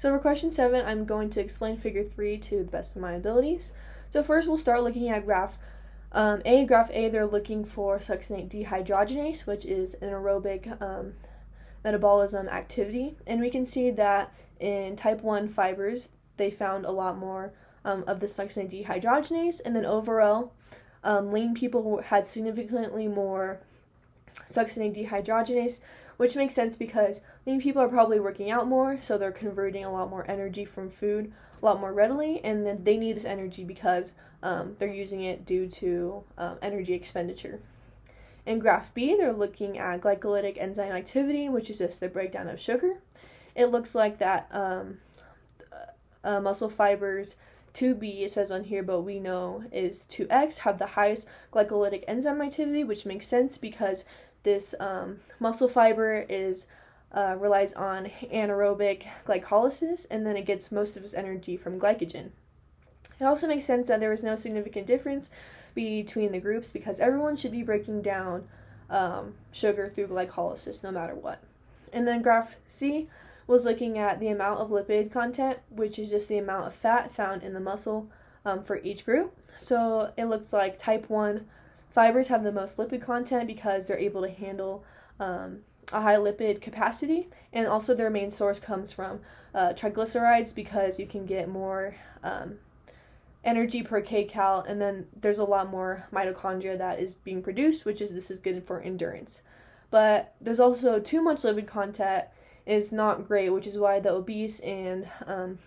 So for question 7, I'm going to explain figure 3 to the best of my abilities. So first we'll start looking at graph A. Graph A, they're looking for succinate dehydrogenase, which is an aerobic metabolism activity. And we can see that in type 1 fibers, they found a lot more of the succinate dehydrogenase. And then overall, lean people had significantly more succinate dehydrogenase, which makes sense because lean people are probably working out more, so they're converting a lot more energy from food a lot more readily, and then they need this energy because they're using it due to energy expenditure. In graph B, they're looking at glycolytic enzyme activity, which is just the breakdown of sugar. It looks like that muscle fibers 2B, it says on here, but we know is 2X, have the highest glycolytic enzyme activity, which makes sense because this muscle fiber relies on anaerobic glycolysis, and then it gets most of its energy from glycogen. It also makes sense that there is no significant difference between the groups because everyone should be breaking down sugar through glycolysis no matter what. And then graph C was looking at the amount of lipid content, which is just the amount of fat found in the muscle for each group. So it looks like type 1 fibers have the most lipid content because they're able to handle a high lipid capacity, and also their main source comes from triglycerides because you can get more energy per kcal, and then there's a lot more mitochondria that is being produced, this is good for endurance. But there's also too much lipid content is not great, which is why the obese and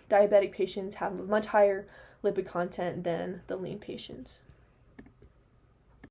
diabetic patients have a much higher lipid content than the lean patients.